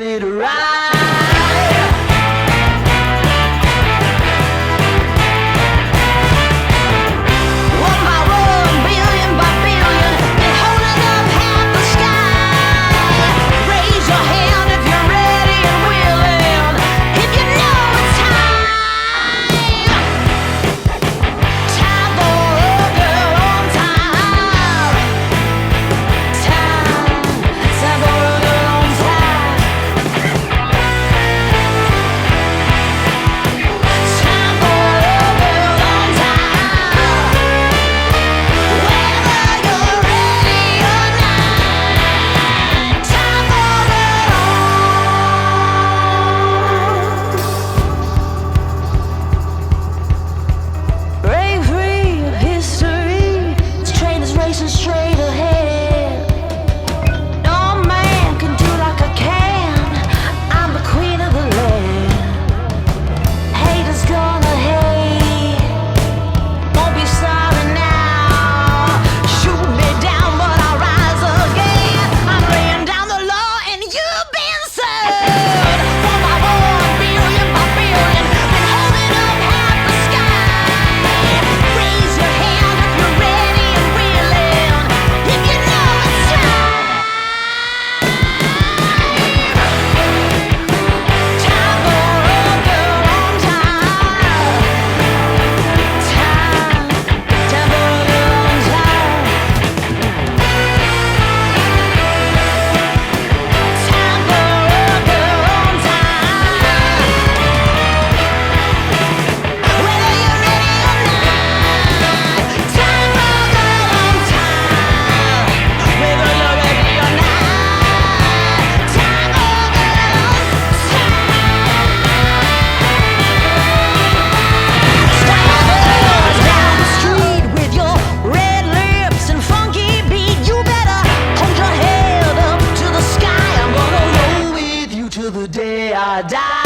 ready to ride. Straight ahead, no man can do like I can. I'm the queen of the land. Haters gonna hate, won't be sorry now. Shoot me down, but I'll rise again. I'm laying down the law, and you've been served. 1 billion by billion, been holding up half the sky. Raise your hand if you're ready and willing. The day I die.